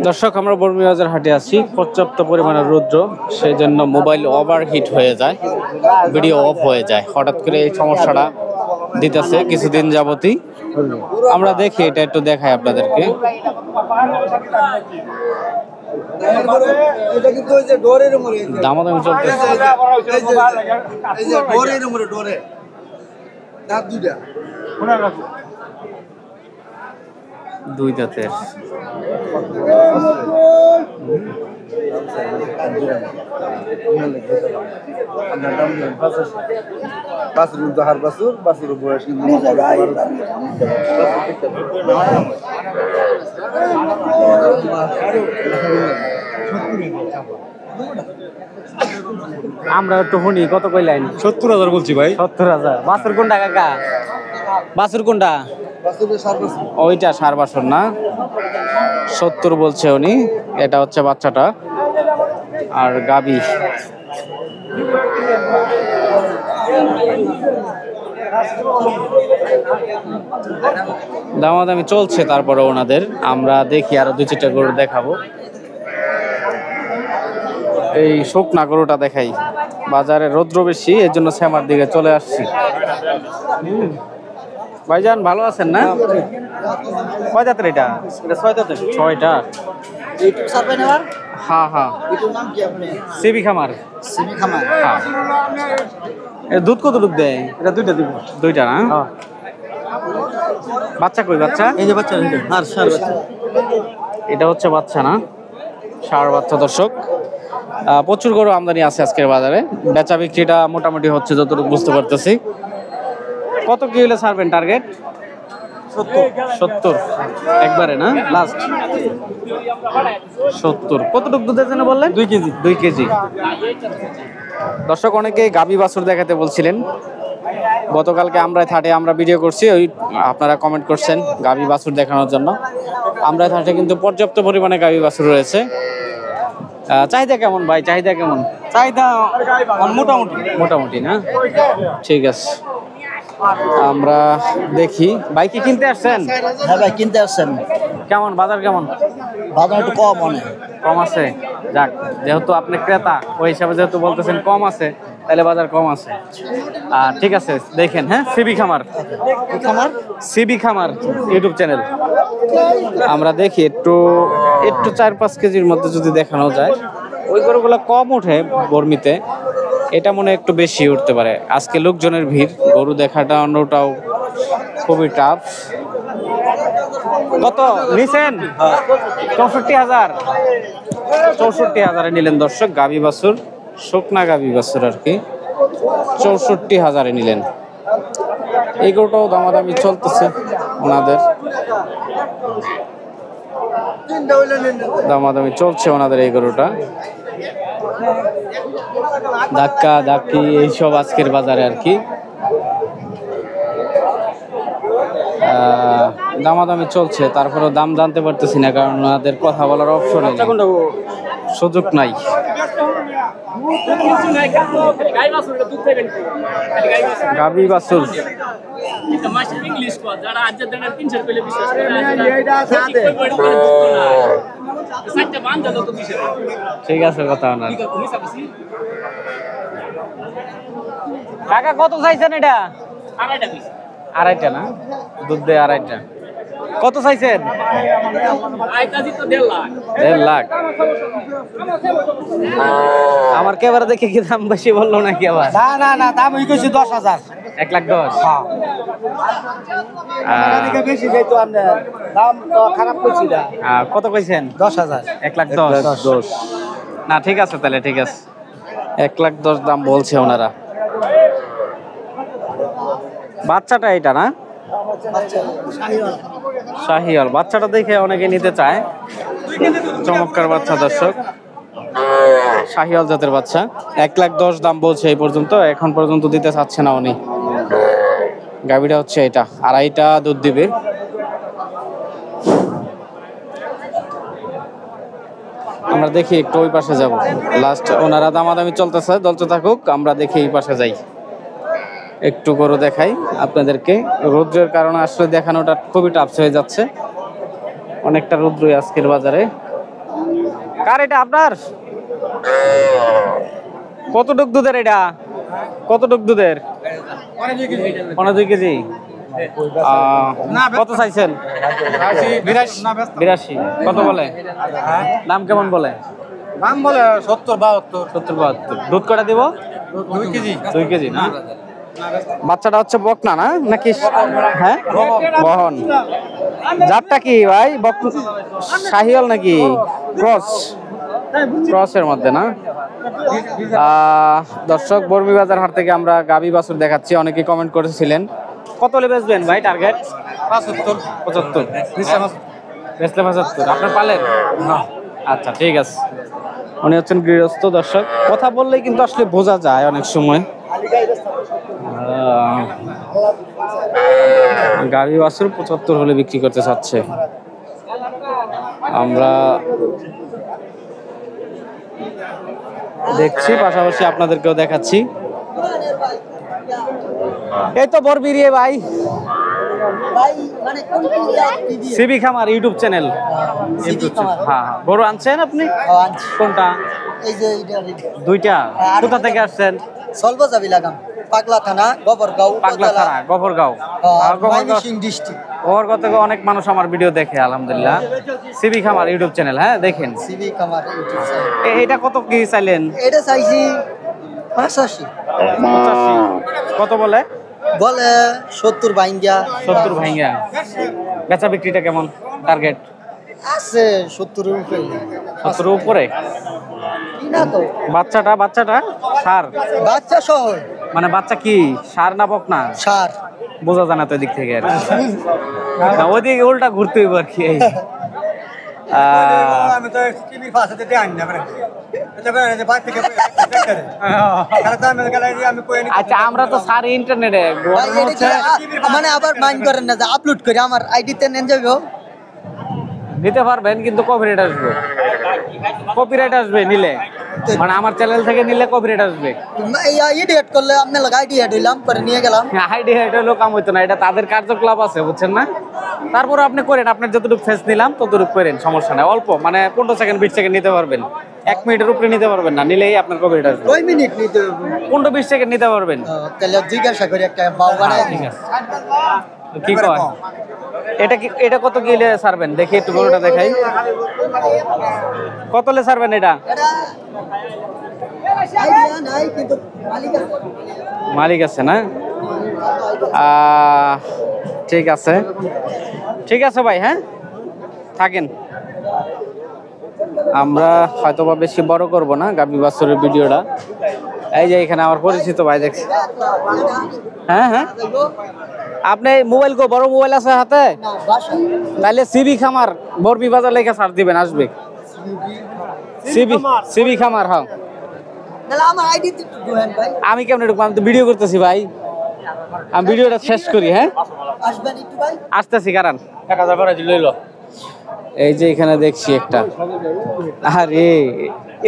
দর্শক, আমরা বর্মীবাজার হাটে আছি। পর্যাপ্ত পরিমাণে রৌদ্র, সেই জন্য মোবাইল ওভারহিট হয়ে যায়, ভিডিও অফ হয়ে যায়। হঠাৎ করে এই সমস্যাটা দিতেছে কিছুদিন যাবতই। আমরা দেখি, এটা একটু দেখাই আপনাদেরকে। দামাদামি চলতেছে। দুই দাঁতের আমরা একটু শুনি, কত কইলেন? 70,000 বলছি ভাই। 70,000। বাছুর কোনটা কাকা? বাছুর কোনটা? ওইটা সার বাছুর না? 70 বলছে উনি। এটা হচ্ছে বাচ্চাটা, আর গাবি। দামাদামি চলছে তারপরে ওনাদের। আমরা দেখি, আরো 2-4টা গরু দেখাবো। এই শুকনা গরুটা দেখাই। বাজারে রৌদ্র বেশি, এর জন্য শ্যামার দিকে চলে আসছি। ভাইজান ভালো আছেন না? কয় দাঁতের এটা? 6 দাঁতের। 6টা? হ্যাঁ হ্যাঁ। সিবি খামার। হ্যাঁ। এর দুধ কত দুধ দেয়? এটা 2টা দিব। 2টা না? বাচ্চা কই বাচ্চা? এই যে বাচ্চা, আর ষাঁড় বাচ্চা। এটা হচ্ছে বাচ্চা না? ষাঁড় বাচ্চা। দর্শক, প্রচুর গরু আমদানি আছে আজকের বাজারে। বেচা বিক্রিটা মোটামুটি হচ্ছে যতটুকু বুঝতে পারতেছি। কত কি হলে ছাড়বেন টার্গেট? 70 একবারে না? লাস্ট 70। কতটুকু দুধের জন্য বললেন? 2 কেজি। 2 কেজি। দর্শক, অনেকে গাবি বাছুর দেখাতে বলছিলেন। গতকালকে আমরা ভিডিও করছি, ওই আপনারা কমেন্ট করছেন গাবি বাছুর দেখানোর জন্য। আমরা হাটে কিন্তু পর্যাপ্ত পরিমাণে গাবি বাছুর রয়েছে। চাহিদা কেমন ভাই? চাহিদা কেমন? চাহিদা মোটামুটি না? ঠিক আছে, আমরা দেখি। ভাই কি কিনতে আসছেন? হ্যাঁ ভাই, কিনতে আসছেন। কেমন বাজার? কেমন বাজার? একটু কম অনেক কম আছে। যাক, যেহেতু আপনি ক্রেতা, ওই হিসাবে যেহেতু বলতেছেন কম আছে, তাহলে বাজার কম আছে। ঠিক আছে, দেখেন। হ্যাঁ, সিবি খামার ইউটিউব চ্যানেল। আমরা দেখি একটু 4-5 কেজির মধ্যে যদি দেখানো যায়। ওই গরুগুলো কম উঠে বর্মিতে, এটা মনে একটু বেশি উঠতে পারে। আজকে লোকজনের ভিড়, গরু দেখাটা অন্যটাও খুবই টাফ। কত নিছেন? 64,000। 64,000-এ নিলেন দর্শক। গাবি বাছুর, শুকনা গাবি বাছুর আর কি, 64,000-এ নিলেন। এই গরুটাও দামাদামি চলতেছে ওনাদের। দামাদামি চলছে ওনাদের এই গরুটা। ধাক্কা ধাক্কি এইসব আজকের বাজারে আর কি। দামাদামি চলছে, তারপরেও দাম জানতে পারতেছি না, কারণ ওনাদের কথা বলার অপশন নেই, সুযোগ নাই। গাবি বাছুর ঠিক আছে, কথা না। কাকা কত চাইছেন এটা? 2.5 না? দুধ দেয় 2.5। কত চাইছেন? 1.5 লাখ। আমার ক্যামেরা দেখে কি দাম বেশি বললো নাকি আবার? না, দাম ওই কইছি 10,000। 1,10,000। বেশি যাইতো, আপনার দাম তো খারাপ কইছি না। কত কইছেন? 10,000। 1,10,000 না? ঠিক আছে, তাহলে ঠিক আছে। 1,10,000 দাম বলছে ওনারা। বাচ্চাটা এটা না? শাহিওয়াল। বাচ্চাটা দেখে অনেকে নিতে চায়। চমৎকার বাচ্চা দর্শক, শাহিওয়াল জাতের বাচ্চা। 1,10,000 দাম বলছে এই পর্যন্ত। এখন পর্যন্ত দিতে চাচ্ছে না উনি। গাভীটা হচ্ছে এটা, 2.5টা দুধ দিবে। আমরা দেখি একটু ওই পাশে যাব। লাস্ট ওনারা দামাদামি চলতেছে, চলতে থাকুক, আমরা দেখি এই পাশে যাই। একটু গরু দেখাই আপনাদেরকে। রৌদ্রের কারণে আসলে দেখানোটা খুবই টাফ হয়ে যাচ্ছে। অনেকটা রৌদ্রই আজকের বাজারে। কার এটা আপনার? কতটুক দুধের এটা? কতটুক দুধের? 2.5 কেজি। কত চাইছেন? 82। কত বলে? দাম কেমন বলে? দাম বলে 70-72। দুধ কটা দিব? 2 কেজি। 2 কেজি না? বাচ্চাটা হচ্ছে বকনা না নাকি? হ্যাঁ, বহন। জাতটা কি ভাই? শাহিওয়াল নাকি ক্রস? ক্রসের মধ্যে না? দর্শক, বর্মীবাজার হাট থেকে আমরা গাবি বাছুর দেখাচ্ছি। অনেকে কমেন্ট করেছিলেন কত হলে বেচবেন ভাই? টার্গেট 75। বেচলে 75। আপনার পালের? আচ্ছা, ঠিক আছে। উনি হচ্ছেন গৃহস্থ। দর্শক, কথা বললেই কিন্তু আসলে বোঝা যায় অনেক সময়। গাড়ি বাছুর 75 হলে বিক্রি করতে চাচ্ছে। আমরা দেখছি, পাশাপাশি আপনাদেরকেও দেখাচ্ছি। এই তো বরবিরিয়ে ভাই, সিবি খামার ইউটিউব চ্যানেল। হ্যাঁ, গরু আনছেন আপনি? কোনটা? দুইটা। কোথা থেকে আসছেন? সলবজাবি লাগাম, পাগলা থানা, গফরগাঁও। পাগলা থানা, গফরগাঁও। ডিস্ট্রিক্ট। গফরগাঁও থেকে অনেক মানুষ আমার ভিডিও দেখে, আলহামদুলিল্লাহ। সিবি খামার ইউটিউব চ্যানেল, হ্যাঁ দেখেন। সিবি খামার ইউটিউব চ্যানেল। এটা কত কি চাইলেন? এটা চাইছি 85। কত বলে? বলে 70 ভাইঙ্গা। 70 ভাইঙ্গা। বেচা বিক্রিটা কেমন? টার্গেট আছে 70 এর উপরে। 70 এর উপরে? না তো। বাচ্চাটা সার? বাচ্চা সহ। মানে বাচ্চা কি সার না বকনা? সার। বোঝা যায় না তো এদিক থেকে আর কি। না, ওদিকে উল্টা ঘুরতে হইব আর কি। আমি তো টিভির পাশে দিতে আনি না মানে এটা করে যে বাইরে থেকে আমি কই নি। আচ্ছা, আমরা তো সারি ইন্টারনেটে মানে আবার মাইন্ড করেন না যে আপলোড করে আমার আইডিতে নেন যাবে। নিতে পারবেন, কিন্তু কপিরাইট আসবে। কপিরাইট আসবে নিলে, মানে আমার চ্যানেল থেকে নিলে কপিরাইট আসবে। এডিট করলে আপনি লাগা আইডি এড হইলাম পরে নিয়ে গেলাম। আইডি এড হলো কাম হইতো না, এটা তাদের কার্যকলাপ আছে, বুঝছেন না? তারপর আপনি করেন, আপনার যতটুকু ফেস নিলাম ততটুকু করেন, সমস্যা নাই। অল্প মানে 15 সেকেন্ড 20 সেকেন্ড নিতে পারবেন, 1 মিনিটের উপরে নিতে পারবেন না, নিলেই আপনার কপিরাইট আসবে। 2 মিনিট নিতে হবে, 15-20 সেকেন্ড নিতে পারবেন। তাহলে জিজ্ঞাসা করি একটা বাউ বানাই। ঠিক আছে, কি কয় এটা কত গিলে ছাড়বেন? দেখি একটু গরুটা দেখাই। কত লে ছাড়বেন এটা? আইডিয়া নাই কিন্তু মালিক আছে না? ঠিক আছে, ঠিক আছে ভাই, হ্যাঁ থাকেন। আমরা হয়তোবা বেশি বড় করব না গাবি বাছুরের ভিডিওটা। এই যে এখানে আমার পরিচিত ভাই দেখছি। হ্যাঁ হ্যাঁ, আপনি মোবাইল বড় মোবাইল আছে হাতে? তাহলে সিবি খামার বর্মীবাজার লেখা সার্চ দিবেন, আসবে সিবি খামার। হ্যাঁ, আমি কেমন ঢুকবো? আমি তো ভিডিও করতেছি ভাই, আমি ভিডিওটা শেষ করি। হ্যাঁ আসতেছি, কারণ 1000 করে লইলো। এই যে এখানে দেখছি একটা। আরে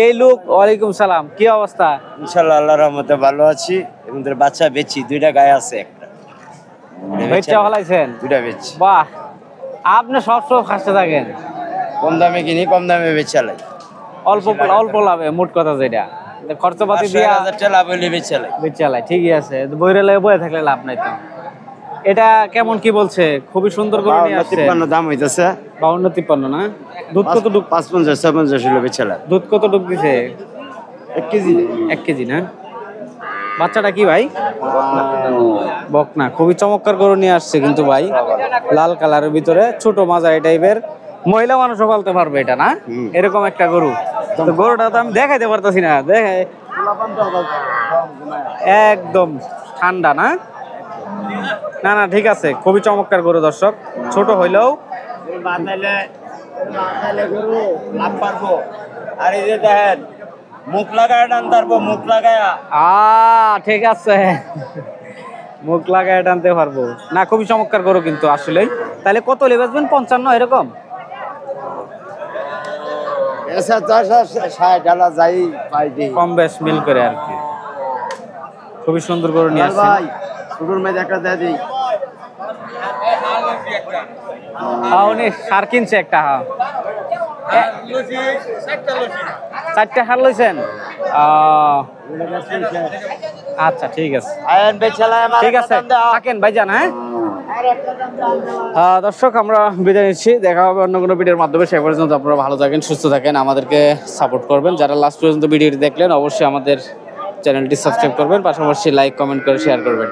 এই লোক, ওয়ালাইকুম সালাম, কি অবস্থা? ইনশাআল্লাহ আল্লাহর রহমতে ভালো আছি। এদের বাচ্চা বেচি, 2টা গায়ে আছে, একটা বেচা হলাইছেন? 2টা বেচি। বাহ, আপনি সবসময় ফাঁসতে থাকেন। কম দামে কিনি, কম দামে বেচালাই। অল্প লাভে, মোট কথা যেটা খরচপাতি দিয়া 1000 টাকা লাভ হইলে বেচালাই। বেচালাই, ঠিকই আছে। বইরে লাগে বয়ে থাকলে লাভ নাই তো। এটা কেমন কি বলছে? খুবই সুন্দর করে নিয়ে আসছে। 52 দাম হইতাছে। 52-53 না? দুধ কতটুক? 55-56 হইলো বেচালাই। দুধ কতটুক দিছে? 1 কেজি। 1 কেজি না? বাচ্চাটা কি ভাই? বকনা। খুবই চমৎকার গরু নিয়ে আসছে কিন্তু ভাই, লাল কালারের ভিতরে, ছোট মাঝারি টাইপের। মহিলা মানুষও পালতে পারবে এটা না? এরকম একটা গরু। তো গরুটা তো আমি দেখাইতে পারতেছি না, দেখাই একদম ঠান্ডা না? না না, ঠিক আছে, খুবই চমৎকার গরু দর্শক। ছোট হইলেও গরু লাভ পারবো। আর এই যে দেখেন, মুখ লাগায় টানতে পারবো, মুখ লাগায়। ঠিক আছে, মুখ লাগায় টানতে পারবো না। খুবই চমৎকার গরু কিন্তু আসলে। তাহলে কত হলে বেচবেন? 55 এরকম? কম বেশ মিল করে আর কি। খুবই সুন্দর গরু নিয়ে আসছে। উনি সার কিনছে একটা। চারটে হার লইছেন? আচ্ছা ঠিক আছে, ঠিক আছে, থাকেন ভাইজান। হ্যাঁ দর্শক, আমরা বিদায় নিচ্ছি। দেখা হবে অন্য কোনো ভিডিওর মাধ্যমে। সে পর্যন্ত আপনারা ভালো থাকেন, সুস্থ থাকেন, আমাদেরকে সাপোর্ট করবেন। যারা লাস্ট পর্যন্ত ভিডিওটি দেখলেন অবশ্যই আমাদের চ্যানেলটি সাবস্ক্রাইব করবেন, পাশাপাশি লাইক কমেন্ট করে শেয়ার করবেন।